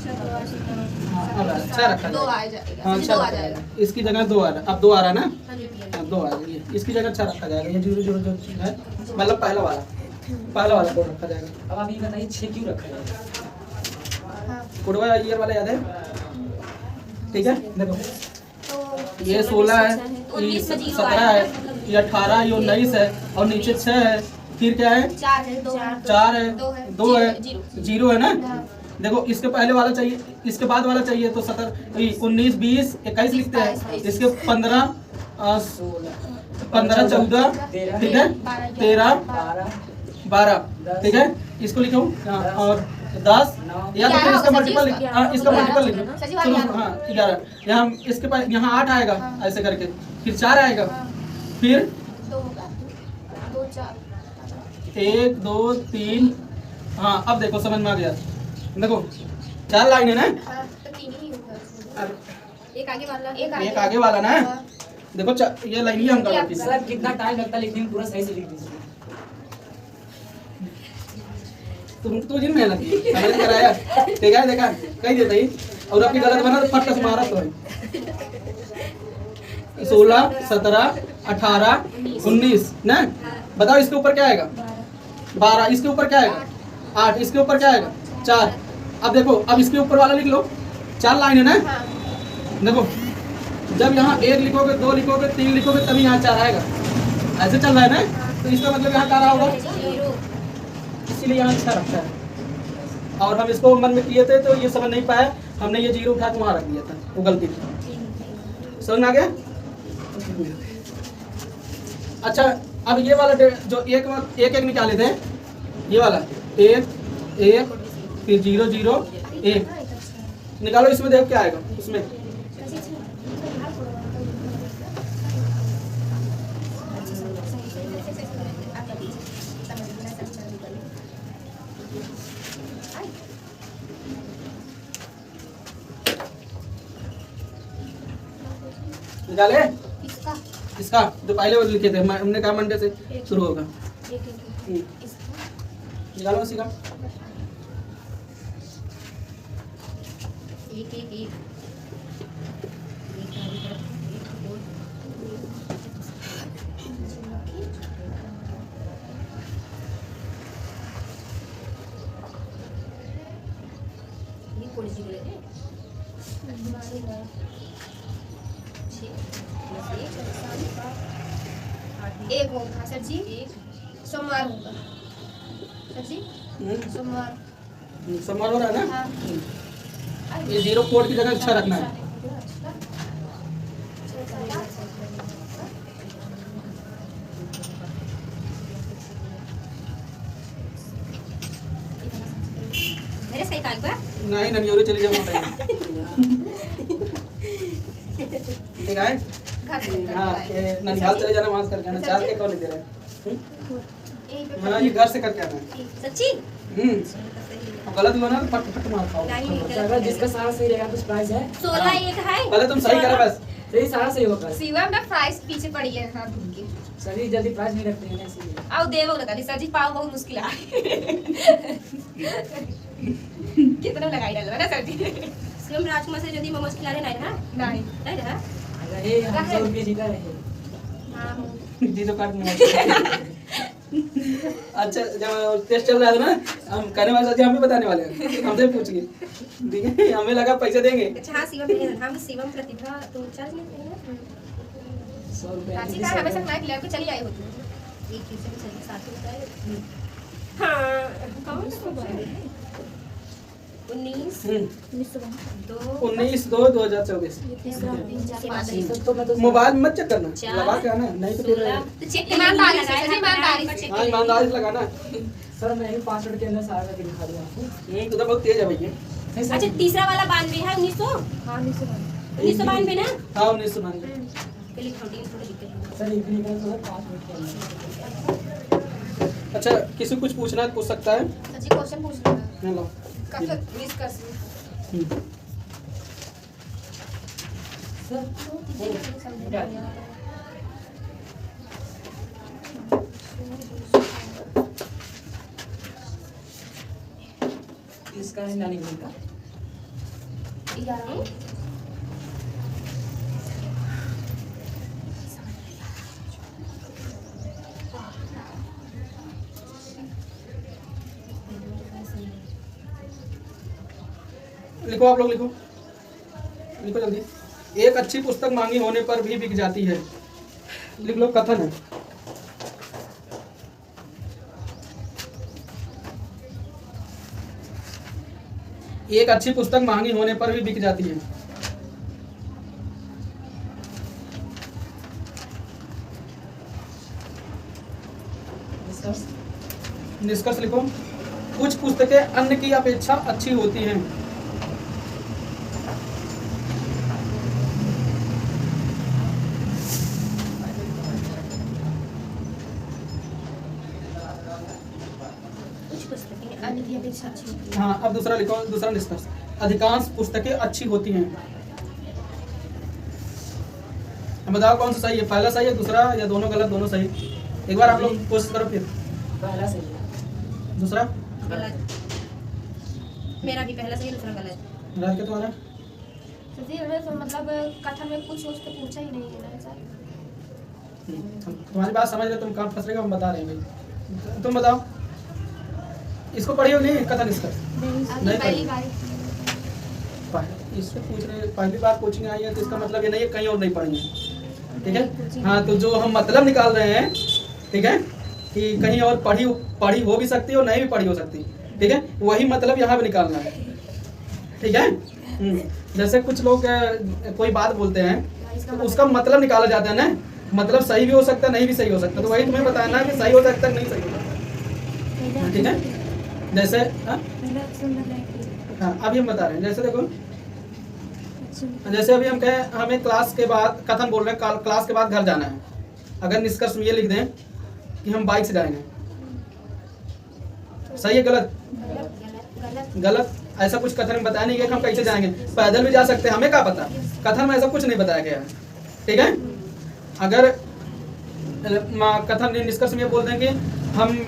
हाँ, अब अच्छा रखा 2 जाएगा। आ जाएगा, हाँ अच्छा 2 आ रखा जाएगा। जाएगा। इसकी जगह 2 आ रहा, अब 2 आ रहा ना, हाँ जी भैया। अब 2 आ रही है, इसकी जगह अच्छा रखा जाएगा। ये 0 0 जो है मतलब पहला वाला कोड रखा जाएगा। अब आप ये बताइए 6 क्यों रखा है? हाँ। कोडवा ईयर वाला याद है, ठीक है, देखो तो ये 16 है, ये 19 में 0 17 है, ये 18, ये 19 है, और नीचे 6 है, फिर क्या है, 4 है, 2 4 है, 2 है, 0 0 है ना। देखो इसके पहले वाला चाहिए, इसके बाद वाला चाहिए, तो 19 20 21 लिखते हैं। इसके 15 14 ठीक है, 13 12 ठीक है, इसको लिखो। और 10 या तो फिर इसका मल्टीपल, इसका मल्टीपल लिखो। सुनो हाँ 11, यहाँ इसके पास यहाँ 8 आएगा ऐसे करके, फिर 4 आएगा, फिर 2 होगा, 2 4 1 2 3। हाँ अब देखो समझ में आ गया, देखो 4 लाइन है ना, हाँ, तो 3 ही होगा। एक आगे वाला, एक आगे वाला ना, देखो ये लाइन ही हम कर सर कितना टाइम लगता है लिखने में, पूरा सही से लिख दीजिए। तुम जिन मेहनत समझ कराया, ठीक है, देखा कही देता ही, और आपकी गलत बना तो फट से मारा तो है। 16 17 18 19 ना, बताओ इसके ऊपर क्या आएगा? 12। इसके ऊपर क्या आएगा? 8। इसके ऊपर क्या आएगा? 4। अब देखो, अब इसके ऊपर वाला लिख लो, 4 लाइन है ना। हाँ। देखो जब यहाँ 1 लिखोगे, 2 लिखोगे, 3 लिखोगे, तभी यहाँ 4 आएगा। ऐसे चल रहा है ना, तो इसका मतलब यहाँ क्या रहा होगा? 0। इसीलिए यहाँ अच्छा रखता है। और हम इसको मन में किए थे तो ये समझ नहीं पाया, हमने ये 0 उठा के वहाँ रख दिया था, वो गलती थी। समझ में आ गया? अच्छा, अब ये वाला जो एक निकाले थे, ये वाला 1 1 फिर 0 0 1 निकालो। इसमें देखो क्या आएगा उसमें। निकाले इसका जो पहले वो लिखे थे, हमने कहा मंडे से शुरू होगा। निकालो इसी का। 1 1 1 ये कोई सी ले एक होगा सर जी, सोमवार होगा सर जी, सोमवार सम्मान हो रहा है ना। हाँ। ये 0 कोड की जगह अच्छा रखना है। मेरे सही काल पर नहीं ननियोरी चली जाओ ठीक है। हाँ ननिहाल चले जाना, वहाँ से करके आना। 4 के कॉल दे रहे हैं। हाँ ये घर से करके आना है। सच्ची गलत हुआ ना तो फट फट मार खाओ। अगर जिसका सारा सही रहेगा तो प्राइस है 16 एक है। पहले तुम सही करो बस। सही सारा सही होगा प्राइस। शिवम ना प्राइस पीछे पड़ी है हां ढूंढ के। सही जल्दी प्राइस नहीं रखते हैं ऐसे। आओ देवो लगा दी सर जी, पाओ बहुत मुश्किल है। कितना लगाई डालवा ना सर जी। शिवम राजकुमार से जल्दी मोमोज खिला देना है ना। नहीं नहीं है। अगर ये 100 रुपए जीता रहे। हां जी तो काट नहीं। अच्छा जब टेस्ट चल रहा था ना, हम करने वाले साथी हमें बताने वाले हैं, हमसे पूछ के ठीक है। हमें लगा पैसे देंगे। अच्छा हां शिवम मेरे हम शिवम प्रतिभा तो चार्ज नहीं है। 100 रुपए रांची का हमेशा नाइट लेकर के चली आई होती है। एक चीज से चली साथ में बताए। हां कौन सा 19 19/2/2024। मोबाइल मत चेक करना, लगा के आना, नहीं तो फिर तो चेक ईमानदारी से सर जी, ईमानदारी से हाँ ईमानदारी से लगाना। सर मैं ही 5 मिनट के अंदर सारा करके दिखा दूंगा आपको। तो बहुत तेज है भैया। अच्छा तीसरा वाला 92 है 1900। हां 1992 ना। हाँ 1992। पहले थोड़ी दिक्कत। सर एक निकल तो 5 मिनट के अंदर। अच्छा किसी कुछ पूछना है तो पूछ सकता है। सर जी क्वेश्चन पूछना है। हेलो कब तक मिस कर सकते सर इसका है नानी का 11 लिखो, आप लोग लिखो, लिखो जल्दी। एक अच्छी पुस्तक मांगी होने पर भी बिक जाती है। लिख लो, कथन है। एक अच्छी पुस्तक महंगी होने पर भी बिक जाती है। निष्कर्ष लिखो। कुछ पुस्तकें अन्य की अपेक्षा अच्छी होती हैं। हाँ अब दूसरा लिखो, दूसरा निष्कर्ष। अधिकांश पुस्तकें अच्छी होती हैं। अब बताओ कौन सा सही है, पहला सही है, दूसरा या दोनों गलत, दोनों सही। एक बार आप लोग कोशिश करो फिर। पहला सही है, दूसरा गलत। मेरा भी पहला सही, दूसरा गलत। राज के तुम्हारा सर जी हमें तो मतलब कथन में कुछ उसको पूछा ही नहीं है ना सर। तुम्हारी बात समझ रहे, तुम कहाँ फंस रहे हो हम बता रहे हैं भाई। तुम बताओ, इसको पढ़ी हो नहीं कथन निष्कर्ष? नहीं पहली पढ़ी। बार इससे पूछ रहे पहली बार कोचिंग आई है तो इसका मतलब ये नहीं है कहीं और नहीं पढ़ेंगे, ठीक है। हाँ, तो जो हम मतलब निकाल रहे हैं, ठीक है, कि कहीं और पढ़ी हो भी सकती है और नहीं भी पढ़ी हो सकती, ठीक है, वही मतलब यहाँ पे निकालना है, ठीक है। जैसे कुछ लोग कोई बात बोलते हैं तो उसका मतलब निकाला जाता है ना, मतलब सही भी हो सकता है नहीं भी सही हो सकता, तो वही तुम्हें बताना है कि सही हो सकता है नहीं सही हो सकता, ठीक है। जैसे हाँ अभी हम बता रहे हैं, जैसे देखो, जैसे अभी हम कहें हमें क्लास के बाद कथन बोल रहे हैं क्लास के बाद घर जाना है, अगर निष्कर्ष में ये लिख दें कि हम बाइक से जाएंगे, सही है गलत? गलत। ऐसा कुछ कथन में बताया नहीं गया कि हम कैसे जाएंगे, पैदल भी जा सकते हैं, हमें क्या पता, कथन में ऐसा कुछ नहीं बताया गया है, ठीक है। अगर कथन निष्कर्ष में ये बोल दें कि हम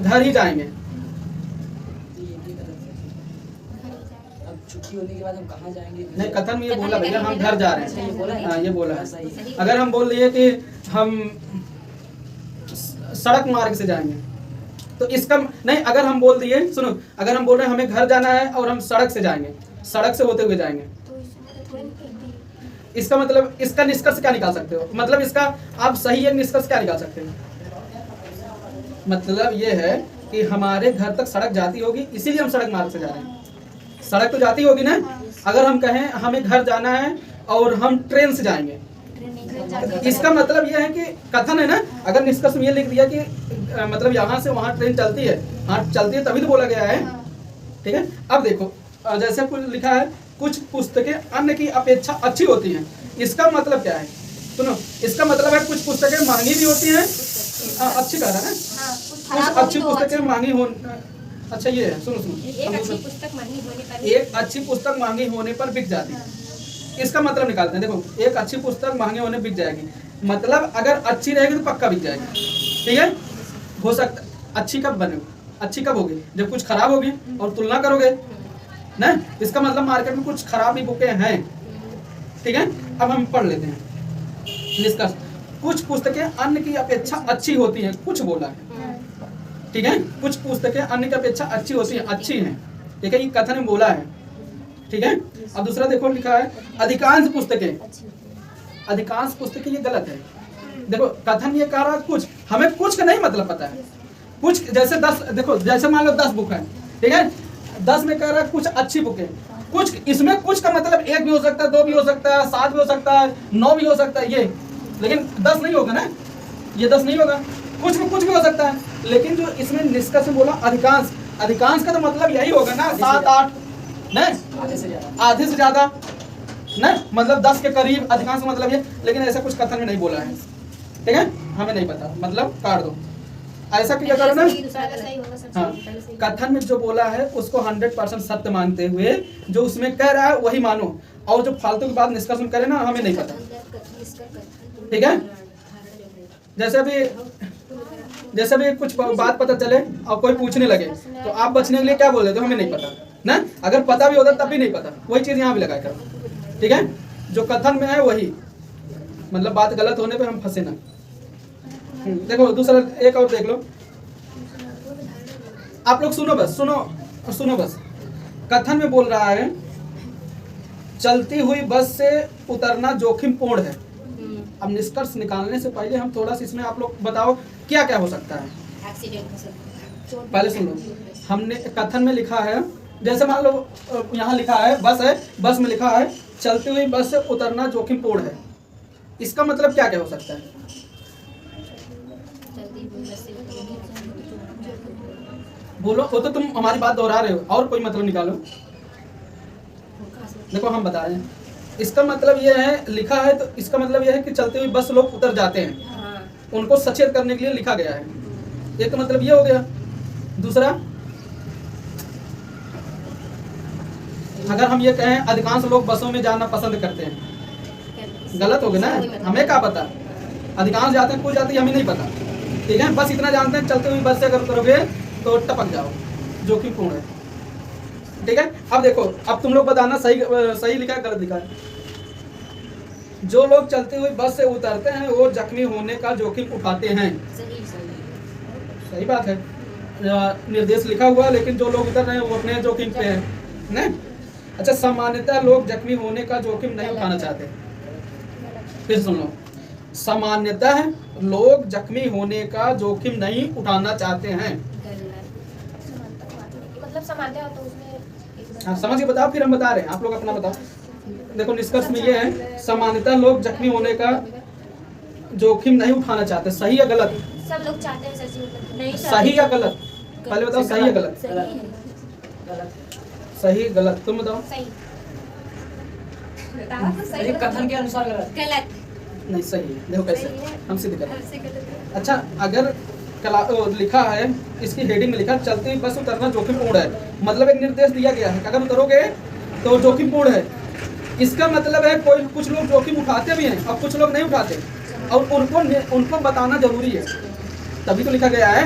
घर ही जाएंगे, छुट्टी होने के बाद हम कहाँ जाएंगे? नहीं, कथन में ये बोला भैया हम घर जा रहे हैं, हाँ ये बोला है। अगर हम बोल दिए कि हम सड़क मार्ग से जाएंगे तो इसका नहीं, अगर हम बोल दिए, सुनो, अगर हम बोल रहे हैं हमें घर जाना है और हम सड़क से जाएंगे, सड़क से होते हुए जाएंगे, इसका मतलब, इसका निष्कर्ष क्या निकाल सकते हो? मतलब इसका आप सही एक निष्कर्ष क्या निकाल सकते हो? मतलब ये है कि हमारे घर तक सड़क जाती होगी इसीलिए हम सड़क मार्ग से जा रहे हैं, सड़क तो जाती होगी ना। अगर हम कहें हमें घर जाना है और हम ट्रेन से जाएंगे, इसका मतलब यह है कि कथन है ना, अगर निष्कर्ष में ये लिख दिया कि मतलब यहाँ से वहाँ ट्रेन चलती है, हाँ चलती है तभी तो बोला गया है, ठीक है। अब देखो जैसे कुछ लिखा है, कुछ पुस्तकें अन्य की अपेक्षा अच्छी होती हैं, इसका मतलब क्या है? सुनो, इसका मतलब है कुछ पुस्तकें महंगी भी होती हैं, अच्छी कह रहा है, कुछ अच्छी पुस्तकें महंगी हो, अच्छा ये है, सुनो एक अच्छी पुस्तक महंगी होने पर एक अच्छी पुस्तक महंगी होने पर बिक जाती है, इसका मतलब निकालते हैं। देखो, एक अच्छी पुस्तक महंगे होने बिक जाएगी, मतलब अगर अच्छी रहेगी तो पक्का बिक जाएगी, ठीक है। हो सकता अच्छी कब बने, अच्छी कब होगी? जब कुछ खराब होगी और तुलना करोगे ना, इसका मतलब मार्केट में कुछ खराब भी बुकें हैं, ठीक है। अब हम पढ़ लेते हैं निष्कर्ष। कुछ पुस्तकें अन्य की अपेक्षा अच्छी होती हैं, कुछ बोला है, ठीक है, कुछ पुस्तकें अन्य की अपेक्षा अच्छी होती हैं, अच्छी हैं, ठीक है, ये कथन में बोला है, ठीक है। अब दूसरा देखो लिखा है अधिकांश पुस्तकें, अधिकांश पुस्तकें, ये गलत है। देखो कथन ये कह रहा है कुछ, हमें कुछ का नहीं मतलब पता है, कुछ जैसे 10, देखो जैसे मान लो 10 बुक है, ठीक है, 10 में कह रहा है कुछ अच्छी बुक है, कुछ, इसमें कुछ का मतलब 1 भी हो सकता है, 2 भी हो सकता है, 7 भी हो सकता है, 9 भी हो सकता है, ये, लेकिन 10 नहीं होगा ना, ये 10 नहीं होगा, कुछ में कुछ भी हो सकता है। लेकिन जो इसमें निष्कर्ष में बोला अधिकांश, अधिकांश का तो मतलब यही होगा ना 7, 8 नहीं, आधे से ज्यादा नहीं, मतलब 10 के करीब अधिकांश मतलब ये, लेकिन ऐसा कुछ कथन में नहीं बोला है, ठीक है, हमें नहीं पता, मतलब काट दो, ऐसा क्या करो ना। हाँ, कथन में जो बोला है उसको 100% सत्य मानते हुए जो उसमें कह रहा है वही मानो, और जो फालतू की बात निष्कर्ष में करे ना हमें नहीं पता, ठीक है। जैसे भी कुछ बात पता चले और कोई पूछने लगे तो आप बचने के लिए क्या बोल देते हो? हमें नहीं पता ना, अगर पता भी होता तब भी नहीं पता, वही चीज यहाँ भी लगाया करो, ठीक है। जो कथन में है वही, मतलब बात गलत होने पे हम फंसे ना। देखो दूसरा एक और देख लो, आप लोग सुनो बस, सुनो बस। कथन में बोल रहा है चलती हुई बस से उतरना जोखिम पूर्ण है। अब निष्कर्ष निकालने से पहले हम थोड़ा सा इसमें आप लोग बताओ क्या क्या हो सकता है, पहले सुन लो। हमने कथन में लिखा है, जैसे मान लो यहाँ लिखा है, बस में लिखा है चलती हुई बस से उतरना जोखिम पूर्ण है, इसका मतलब क्या क्या हो सकता है? बोलो, वो तो तुम हमारी बात दोहरा रहे हो, और कोई मतलब निकालो। देखो हम बता रहे हैं, इसका मतलब ये है, लिखा है तो इसका मतलब ये है कि चलते हुए बस लोग उतर जाते हैं, उनको सचेत करने के लिए लिखा गया है, एक तो मतलब ये हो गया। दूसरा, अगर हम ये कहें अधिकांश लोग बसों में जाना पसंद करते हैं, गलत हो गया ना, हमें क्या पता, अधिकांश जाते हैं, कुछ जाते हैं हमें नहीं पता, ठीक है। बस इतना जानते हैं चलते हुए बस से अगर करोगे तो टपक जाओ, जोखिम पूर्ण है, ठीक है। अब देखो, अब तुम लोग बताना सही लिखा है गलत लिखा है। जो लोग चलते हुए बस से उतरते हैं वो जख्मी होने का जोखिम उठाते हैं। सही सही सही बात है, निर्देश लिखा हुआ है, लेकिन जो लोग उतर रहे हैं वो अपने जोखिम पे हैं, नहीं? अच्छा, सामान्यतः लोग जख्मी होने का जोखिम नहीं उठाना चाहते। फिर सुन लो, सामान्यतः लोग जख्मी होने का जोखिम नहीं उठाना चाहते हैं। मतलब समानता तो उसमें हाँ, समझ के बताओ, फिर हम बता रहे हैं, आप लोग अपना बताओ। देखो निष्कर्ष में ये है, सामान्यतः लोग जख्मी होने का जोखिम नहीं उठाना चाहते। सही या गलत? सब लोग चाहते हैं सर जी, मतलब नहीं सही या गलत? पहले बताओ, सही या गलत? सही है। गलत। सही गलत तुम बताओ। सही बताओ तो सही ये कथन के अनुसार गलत। गलत नहीं, सही है। देखो कैसे सही है। हम सिद्ध करें। हमसे गलत है। अच्छा, अगर लिखा है, इसकी हेडिंग में लिखा है, चलती बस उतरना जोखिमपूर्ण है, मतलब एक निर्देश दिया गया है, अगर उतरोगे तो जोखिमपूर्ण है। इसका मतलब है कोई कुछ लोग जोखिम उठाते भी हैं और कुछ लोग नहीं उठाते, और उनको बताना जरूरी है, तभी तो लिखा गया है।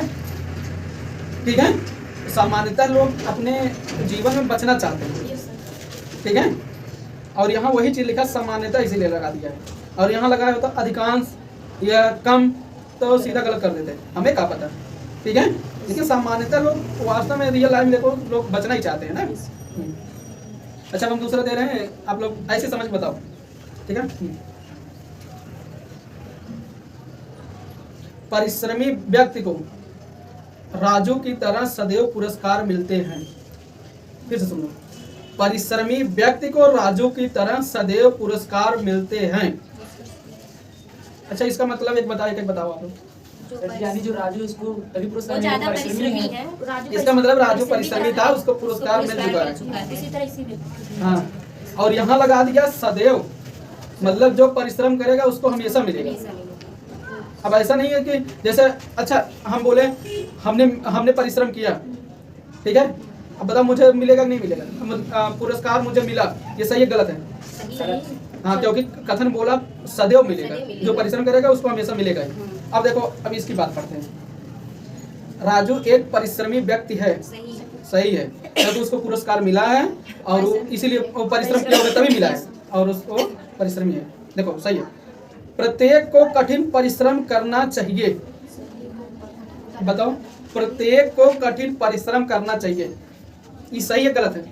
ठीक है, सामान्यतः लोग अपने जीवन में बचना चाहते हैं, ठीक है, और यहाँ वही चीज लिखा सामान्यतः इसीलिए लगा दिया है, और यहाँ लगाया होता अधिकांश या कम तो सीधा गलत कर देते, हमें क्या पता। ठीक है, लेकिन सामान्यतः लोग वास्तव में रियल लाइफ में देखो लोग बचना ही चाहते हैं ना। अच्छा, हम दूसरा दे रहे हैं, आप लोग ऐसे समझ बताओ। ठीक है, परिश्रमी व्यक्ति को राजू की तरह सदैव पुरस्कार मिलते हैं। फिर से सुनो, परिश्रमी व्यक्ति को राजू की तरह सदैव पुरस्कार मिलते हैं। अच्छा, इसका मतलब एक बताओ आप लोग। यानी जो राजू इसको तभी वो पुरस्कार ज्यादा मिला, परिश्रमी परिश्रमी है। है। राजू इसका मतलब राजू परिश्रमी था, उसको पुरस्कार मिल चुका है। इसी तरह इसी में हाँ, और यहाँ लगा दिया सदैव, मतलब जो परिश्रम करेगा उसको हमेशा मिलेगा। अब ऐसा नहीं है कि जैसे, अच्छा हम बोले हमने परिश्रम किया, ठीक है, अब बताओ मुझे मिलेगा कि नहीं मिलेगा? पुरस्कार मुझे मिला, ये सही है गलत है? हाँ, क्योंकि कथन बोला सदैव मिलेगा, जो परिश्रम करेगा उसको हमेशा मिलेगा ही। अब देखो, अब इसकी बात करते हैं। राजू एक परिश्रमी व्यक्ति है, सही है, क्योंकि उसको पुरस्कार मिला है और इसीलिए वो परिश्रम किया होगा तभी मिला है, और उसको परिश्रमी है। देखो सही है, प्रत्येक को कठिन परिश्रम करना चाहिए। बताओ, प्रत्येक को कठिन परिश्रम करना चाहिए, ये सही है गलत है?